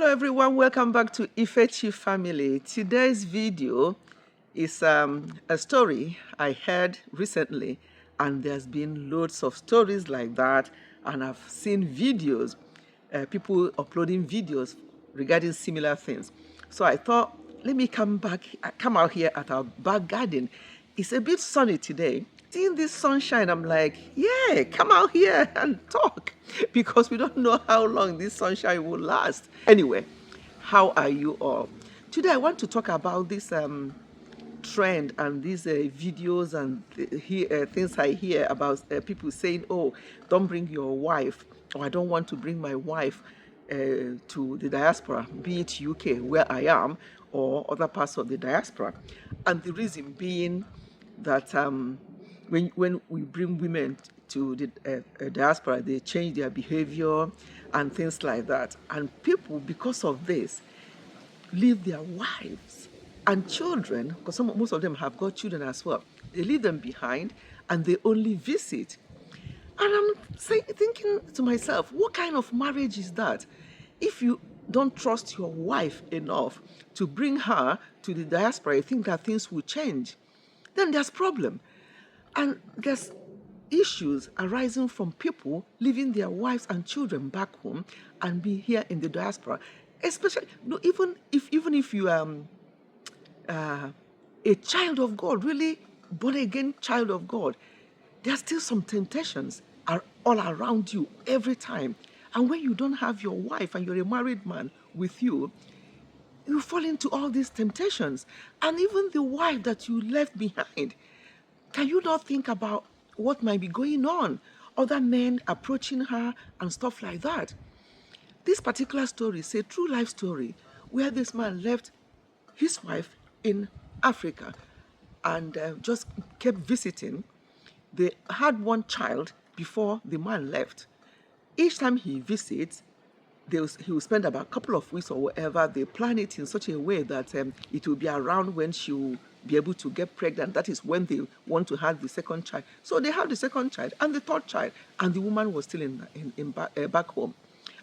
Hello everyone, welcome back to Ifechi Family. Today's video is a story I heard recently, and there's been loads of stories like that, and I've seen videos, people uploading videos regarding similar things. So I thought, let me come out here at our back garden. It's a bit sunny today. Seeing this sunshine, I'm like, yeah, come out here and talk, because we don't know how long this sunshine will last. Anyway, how are you all? Today I want to talk about this trend and these videos and things I hear about people saying, oh, don't bring your wife, or I don't want to bring my wife to the diaspora, be it UK where I am or other parts of the diaspora. And the reason being that when we bring women to the diaspora, they change their behavior and things like that. And people, because of this, leave their wives and children, because most of them have got children as well. They leave them behind and they only visit. And I'm thinking to myself, what kind of marriage is that? If you don't trust your wife enough to bring her to the diaspora, you think that things will change, then there's problem. And there's issues arising from people leaving their wives and children back home and be here in the diaspora. Especially, even if you are a child of God, really born again child of God, there are still some temptations are all around you every time. And when you don't have your wife and you're a married man with you, you fall into all these temptations. And even the wife that you left behind, can you not think about what might be going on? Other men approaching her and stuff like that. This particular story is a true life story where this man left his wife in Africa and just kept visiting. They had one child before the man left. Each time he visits, he will spend about a couple of weeks or whatever. They plan it in such a way that it will be around when she will be able to get pregnant. That is when they want to have the second child. So they have the second child and the third child, and the woman was still back home,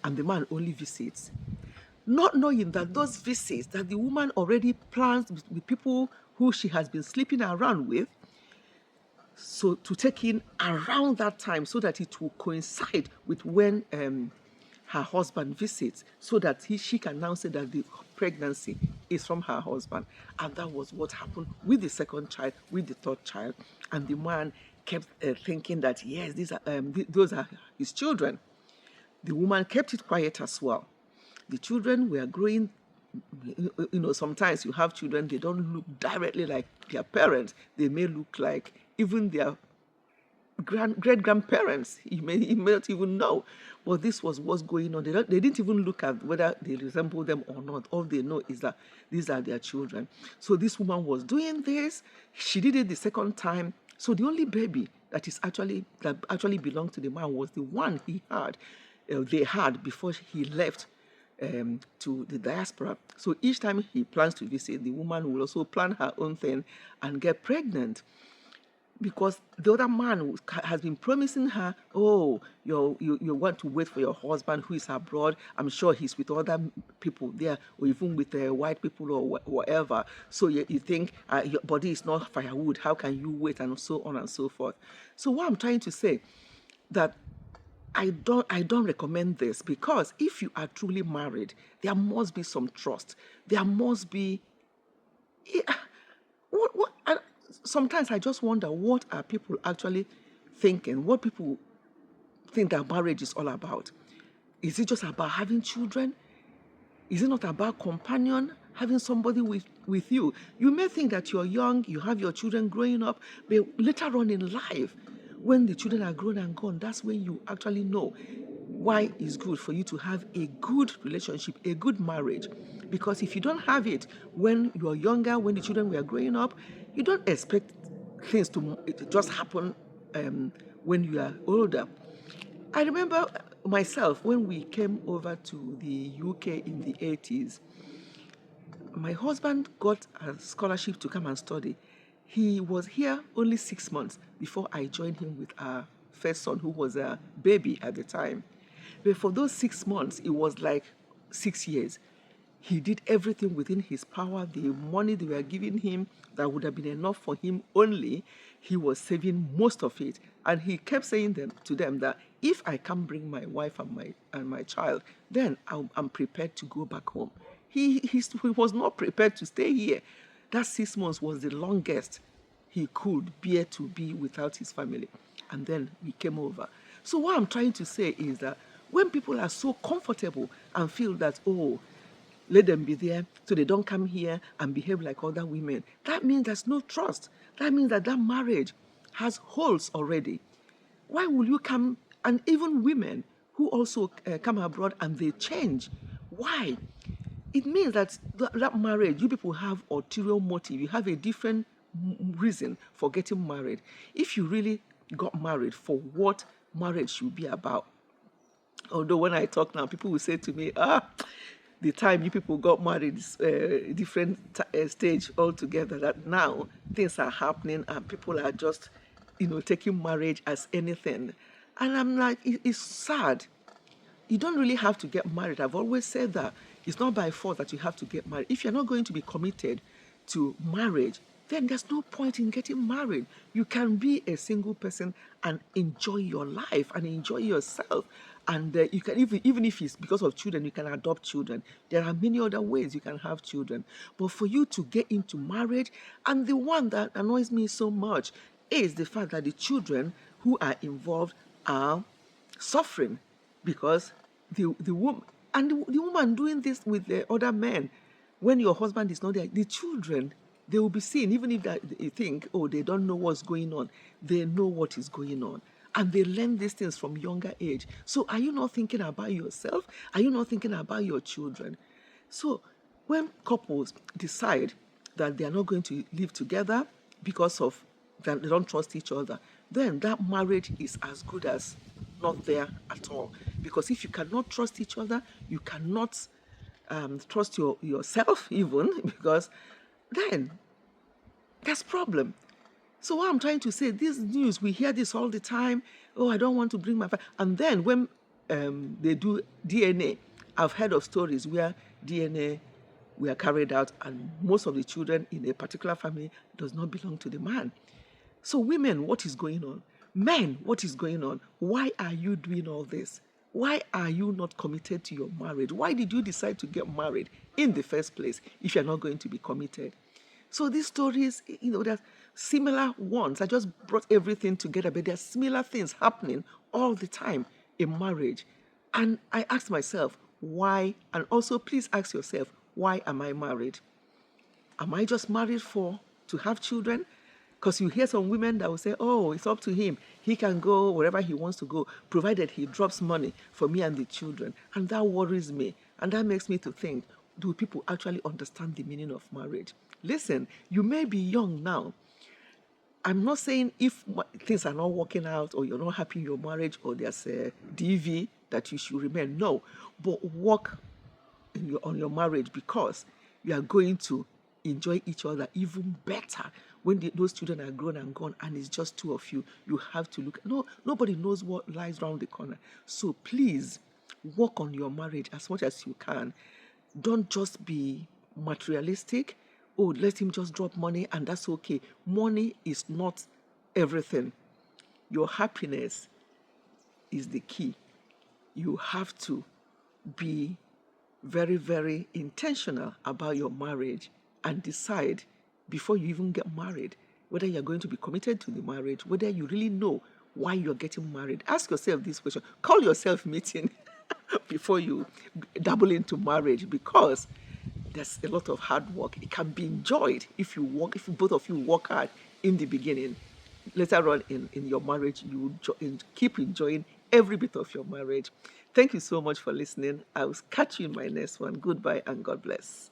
and the man only visits, not knowing that those visits that the woman already plans with people who she has been sleeping around with, so to take in around that time so that it will coincide with when her husband visits, so that she can now say that the pregnancy is from her husband. And that was what happened with the second child, with the third child. And the man kept thinking that, yes, those are his children. The woman kept it quiet as well. The children were growing. Sometimes you have children, they don't look directly like their parents. They may look like even their great-grandparents. You may not even know. But this was what's going on. They didn't even look at whether they resemble them or not. All they know is that these are their children. So this woman was doing this. She did it the second time. So the only baby that actually belonged to the man was the one they had before he left to the diaspora. So each time he plans to visit, the woman will also plan her own thing and get pregnant, because the other man has been promising her, oh, you want to wait for your husband who is abroad. I'm sure he's with other people there, or even with white people or whatever. So you think your body is not firewood. How can you wait? And so on and so forth. So what I'm trying to say, that I don't recommend this, because if you are truly married, there must be some trust. There must be. Sometimes I just wonder, what are people actually thinking? What people think that marriage is all about? Is it just about having children? Is it not about companion, having somebody with you? You may think that you're young, you have your children growing up, but later on in life, when the children are grown and gone, that's when you actually know why it's good for you to have a good relationship, a good marriage. Because if you don't have it when you're younger, when the children were growing up, you don't expect things to just happen when you are older. I remember myself when we came over to the UK in the 80s. My husband got a scholarship to come and study. He was here only 6 months before I joined him with our first son, who was a baby at the time. But for those 6 months, it was like 6 years. He did everything within his power. The money they were giving him that would have been enough for him only, he was saving most of it. And he kept saying to them that if I can bring my wife and my child, then I'm prepared to go back home. He was not prepared to stay here. That 6 months was the longest he could bear to be without his family. And then we came over. So what I'm trying to say is that when people are so comfortable and feel that, oh, let them be there so they don't come here and behave like other women, that means there's no trust. That means that marriage has holes already. Why will you come? And even women who also come abroad and they change. Why? It means that that marriage, you people have ulterior motive. You have a different reason for getting married. If you really got married for what marriage should be about. Although when I talk now, people will say to me, the time you people got married is a different stage altogether, that now things are happening and people are just, taking marriage as anything. And I'm like, it's sad. You don't really have to get married. I've always said that it's not by force that you have to get married. If you're not going to be committed to marriage, then there's no point in getting married. You can be a single person and enjoy your life and enjoy yourself. And you can, even if it's because of children, you can adopt children. There are many other ways you can have children. But for you to get into marriage, and the one that annoys me so much is the fact that the children who are involved are suffering because the woman and the woman doing this with the other men, when your husband is not there, the children, they will be seen, even if they think, oh, they don't know what's going on, they know what is going on. And they learn these things from younger age. So are you not thinking about yourself? Are you not thinking about your children? So when couples decide that they are not going to live together because of that they don't trust each other, then that marriage is as good as not there at all. Because if you cannot trust each other, you cannot trust yourself even, because then there's problem. So what I'm trying to say, this news, we hear this all the time. Oh, I don't want to bring my family. And then when they do DNA, I've heard of stories where DNA were carried out and most of the children in a particular family does not belong to the man. So women, what is going on? Men, what is going on? Why are you doing all this? Why are you not committed to your marriage? Why did you decide to get married in the first place if you're not going to be committed? So these stories, they're similar ones. I just brought everything together, but there are similar things happening all the time in marriage. And I asked myself, why? And also, please ask yourself, why am I married? Am I just married to have children? Because you hear some women that will say, oh, it's up to him. He can go wherever he wants to go, provided he drops money for me and the children. And that worries me. And that makes me to think, do people actually understand the meaning of marriage? Listen, you may be young now. I'm not saying if things are not working out or you're not happy in your marriage or there's a DV that you should remain. No, but work on your marriage, because you are going to enjoy each other even better when those children are grown and gone and it's just two of you. You have to look. No, nobody knows what lies around the corner. So please work on your marriage as much as you can. Don't just be materialistic. Oh, let him just drop money and that's okay. Money is not everything. Your happiness is the key. You have to be very, very intentional about your marriage and decide before you even get married whether you're going to be committed to the marriage, whether you really know why you're getting married. Ask yourself this question. Call yourself meeting before you dabble into marriage, because there's a lot of hard work. It can be enjoyed if both of you work hard in the beginning. Later on in your marriage, you keep enjoying every bit of your marriage. Thank you so much for listening. I will catch you in my next one. Goodbye and God bless.